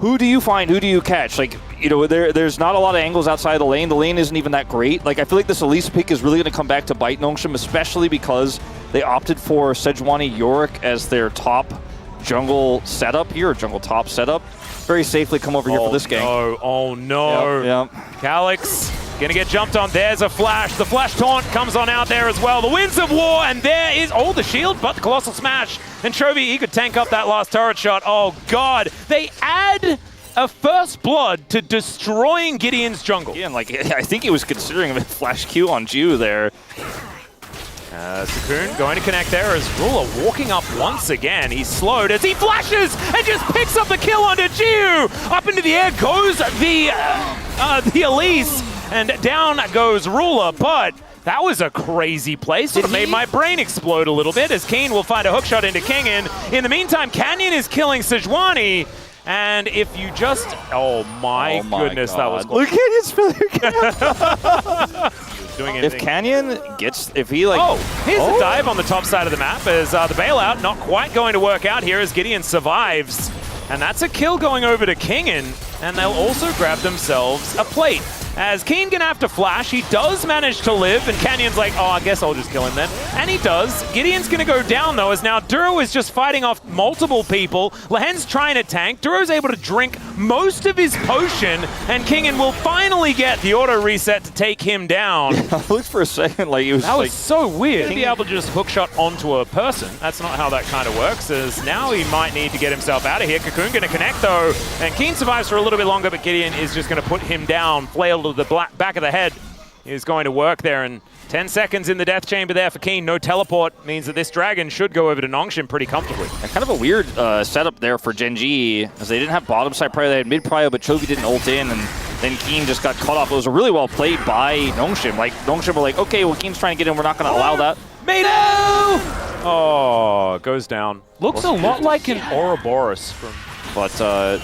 who do you find? Who do you catch? Like, you know, there's not a lot of angles outside the lane. The lane isn't even that great. Like, I feel like this Elise pick is really going to come back to bite Nongshim, especially because they opted for Sejuani Yorick as their top jungle setup here, or jungle top setup. Very safely come over here for this game. Oh no. Yep. Calyx gonna get jumped on. There's a flash. The flash taunt comes on out there as well. The Winds of War, and there is, the shield, but the Colossal Smash. And Chovy, he could tank up that last turret shot. Oh God, they add a first blood to destroying Gideon's jungle. Yeah, and like, I think he was considering a flash Q on Ju there. Cocoon going to connect there as Ruler walking up once again. He's slowed as he flashes and just picks up the kill onto Jiu. Up into the air goes the Elise, and down goes Ruler, but that was a crazy play. Sort of made my brain explode a little bit as Keen will find a hookshot into Kingin. In the meantime, Canyon is killing Sejuani. And if you just, oh my goodness, God. That was cool. Look, Canyon's doing if Canyon gets, if he like... Here's the dive on the top side of the map as the bailout not quite going to work out here as Gideon survives. And that's a kill going over to Kingin, and they'll also grab themselves a plate. As Keen gonna have to flash, he does manage to live, and Canyon's like, I guess I'll just kill him then. And he does. Gideon's gonna go down though, as now Duro is just fighting off multiple people. Lahen's trying to tank. Duro's able to drink most of his potion, and Kingin will finally get the auto reset to take him down. I looked for a second like it was That was so weird. To be able to just hookshot onto a person, that's not how that kind of works, as now he might need to get himself out of here. Cocoon gonna connect though, and Keen survives for a little bit longer, but Gideon is just gonna put him down. Flail to the back of the head is going to work there, and 10 seconds in the death chamber there for Keen. No teleport means that this dragon should go over to Nongshim pretty comfortably. And kind of a weird setup there for Gen.G, as they didn't have bottom side prio, they had mid prio, but Chovy didn't ult in, and then Keen just got cut off. It was really well played by Nongshim. Like, Nongshim were like, okay, well, Keen's trying to get in, we're not going to allow that. Mado! Oh, goes down. Looks a lot like an Ouroboros from... But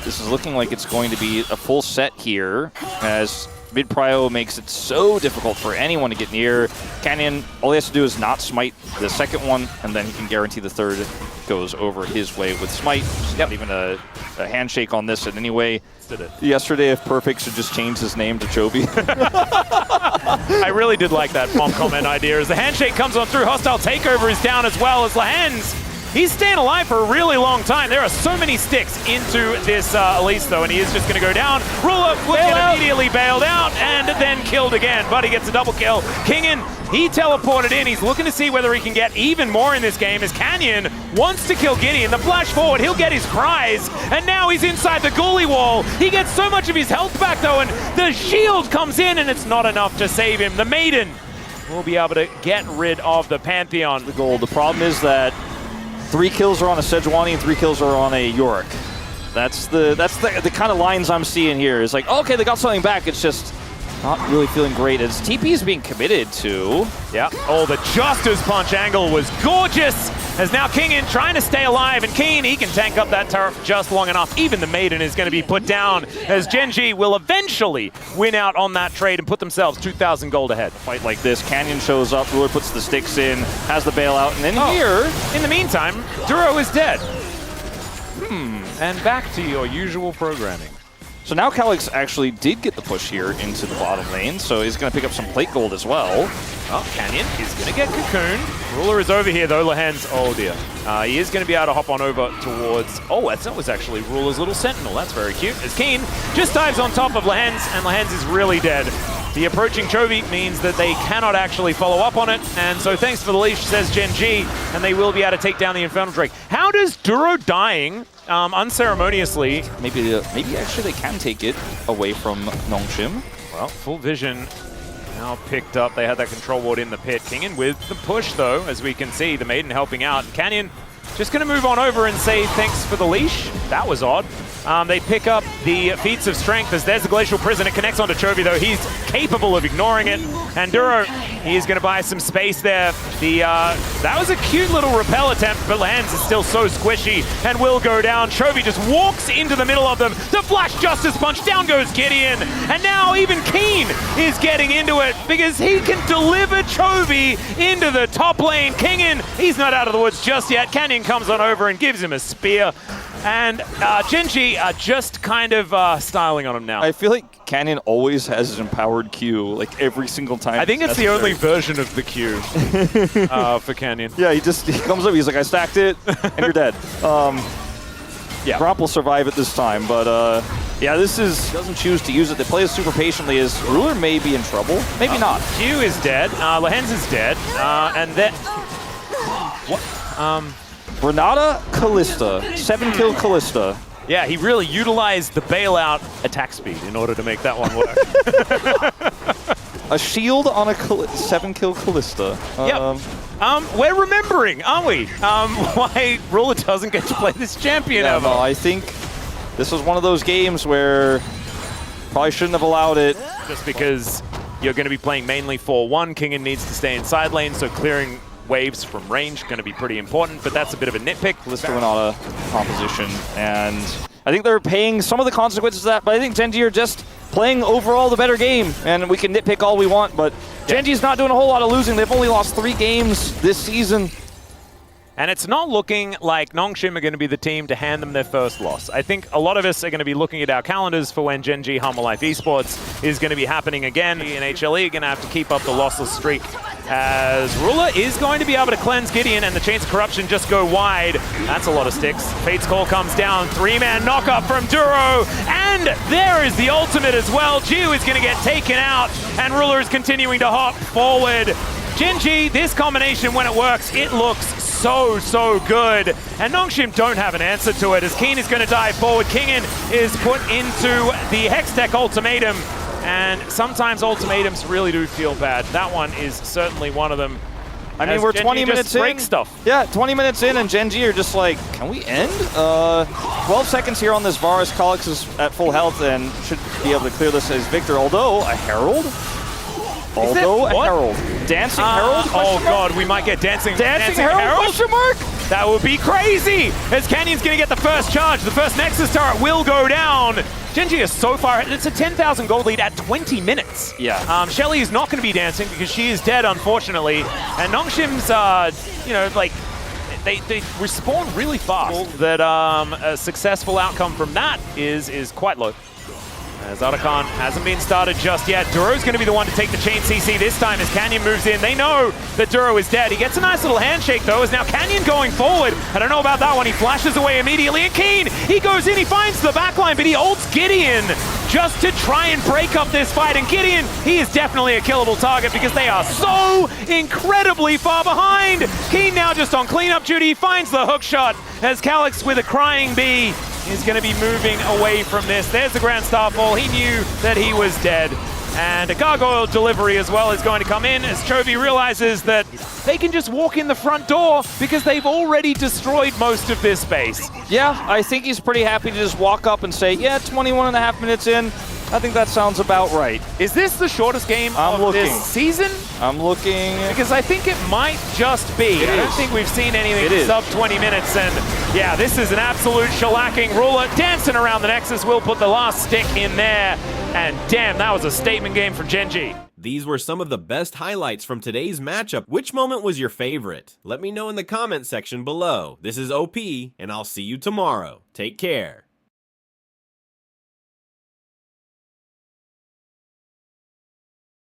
this is looking like it's going to be a full set here, as mid prio makes it so difficult for anyone to get near. Canyon, all he has to do is not smite the second one, and then he can guarantee the third goes over his way with smite. Not even a handshake on this in any way. Yesterday, if Perfect should just change his name to Chovy. I really did like that bomb comment idea. As the handshake comes on through, hostile takeover is down as well as Lahen's. He's staying alive for a really long time. There are so many sticks into this Elise, though, and he is just going to go down. Ruler will get immediately bailed out and then killed again, but he gets a double kill. Kingin, he teleported in. He's looking to see whether he can get even more in this game as Canyon wants to kill Gideon. The flash forward, he'll get his prize, and now he's inside the ghoulie wall. He gets so much of his health back, though, and the shield comes in, and it's not enough to save him. The Maiden will be able to get rid of the Pantheon. The goal. The problem is that 3 kills are on a Sejuani and 3 kills are on a Yorick. That's the kind of lines I'm seeing here. It's like, okay, they got something back. It's just not really feeling great as TP is being committed to. Yeah. Oh, the Justice Punch angle was gorgeous. As now Kingin trying to stay alive, and Keen, he can tank up that turret for just long enough. Even the Maiden is going to be put down as Gen.G will eventually win out on that trade and put themselves 2,000 gold ahead. Fight like this, Canyon shows up, Ruler puts the sticks in, has the bailout, and then here... In the meantime, Duro is dead. And back to your usual programming. So now Calyx actually did get the push here into the bottom lane, so he's going to pick up some plate gold as well. Oh, Canyon is going to get cocooned. Ruler is over here though, Lahen's, oh dear. He is going to be able to hop on over towards, that was actually Ruler's little sentinel. That's very cute. As Keen just dives on top of Lahen's, and Lahen's is really dead. The approaching Chovy means that they cannot actually follow up on it, and so thanks for the leash, says Gen.G, and they will be able to take down the Infernal Drake. How does Duro dying unceremoniously... Maybe actually they can take it away from Nongshim. Well, full vision now picked up. They had that control ward in the pit. Kingin with the push, though, as we can see. The Maiden helping out. Canyon just going to move on over and say thanks for the leash. That was odd. They pick up the feats of strength as there's the Glacial Prison. It connects onto Chovy, though. He's capable of ignoring it. And Duro, he's going to buy some space there. That was a cute little repel attempt, but Lance is still so squishy and will go down. Chovy just walks into the middle of them. The Flash Justice Punch, down goes Gideon. And now even Keen is getting into it because he can deliver Chovy into the top lane. Kingin, he's not out of the woods just yet. Canyon comes on over and gives him a spear. And Gen.G are just kind of styling on him now. I feel like Canyon always has his empowered Q, like every single time. I think it's the only version of the Q for Canyon. Yeah, he comes up, he's like, I stacked it, and you're dead. Yeah, Gromp will survive it this time, but yeah, he doesn't choose to use it. They play it super patiently. As Ruler may be in trouble, maybe not. Q is dead, Lahens is dead, and then... What? Renata Callista, 7-kill Callista. Yeah, he really utilized the bailout attack speed in order to make that one work. A shield on a 7-kill Callista. Yep. We're remembering, aren't we? Why Ruler doesn't get to play this champion ever. No, I think this was one of those games where probably shouldn't have allowed it. Just because you're going to be playing mainly 4-1, Kingen needs to stay in side lane, so clearing waves from range going to be pretty important, but that's a bit of a nitpick. Callista Renata composition, and I think they're paying some of the consequences of that, but I think Gen.G are just playing overall the better game, and we can nitpick all we want, but Gen.G's not doing a whole lot of losing. They've only lost 3 games this season. And it's not looking like Nongshim are going to be the team to hand them their first loss. I think a lot of us are going to be looking at our calendars for when Gen.G Humble Life Esports is going to be happening again. In HLE are going to have to keep up the lossless streak, as Ruler is going to be able to cleanse Gideon, and the Chains of Corruption just go wide. That's a lot of sticks. Fate's Call comes down, 3-man knock-up from Duro, and there is the ultimate as well. Jiu is going to get taken out, and Ruler is continuing to hop forward. Gen.G, this combination, when it works, it looks so good. And Nongshim don't have an answer to it, as Keen is going to dive forward. Kingen is put into the Hextech ultimatum, and sometimes ultimatums really do feel bad. That one is certainly one of them. I mean, we're 20 minutes in. Stuff. Yeah, 20 minutes in, and Gen.G are just like, can we end? 12 seconds here on this Varus. Collix is at full health and should be able to clear this as Victor, although a Herald? Although a Herald. Dancing Herald? Oh god, we might get Dancing Herald? Question mark? That would be crazy! As Canyon's gonna get the first charge, the first Nexus turret will go down. Gen.G is so far, it's a 10,000 gold lead at 20 minutes. Yeah. Shelly is not gonna be dancing because she is dead, unfortunately. And Nongshim's, you know, like, they respawn really fast. That a successful outcome from that is quite low. As Otacon hasn't been started just yet. Duro's going to be the one to take the chain CC this time as Canyon moves in. They know that Duro is dead. He gets a nice little handshake though, as now Canyon going forward. I don't know about that one. He flashes away immediately. And Keen, he goes in, he finds the backline, but he ults Gideon just to try and break up this fight. And Gideon, he is definitely a killable target because they are so incredibly far behind. Keen now just on cleanup duty. He finds the hook shot as Calix with a crying bee is going to be moving away from this. There's the Grand Starfall. He knew that he was dead. And a gargoyle delivery as well is going to come in as Chovy realizes that they can just walk in the front door because they've already destroyed most of this space. Yeah, I think he's pretty happy to just walk up and say, yeah, 21.5 minutes in. I think that sounds about right. Is this the shortest game of this season? I'm looking. Because I think it might just be. I don't think we've seen anything sub 20 minutes. And yeah, this is an absolute shellacking. Ruler dancing around the Nexus will put the last stick in there. And damn, that was a statement game for Gen.G. These were some of the best highlights from today's matchup. Which moment was your favorite? Let me know in the comment section below. This is OP, and I'll see you tomorrow. Take care.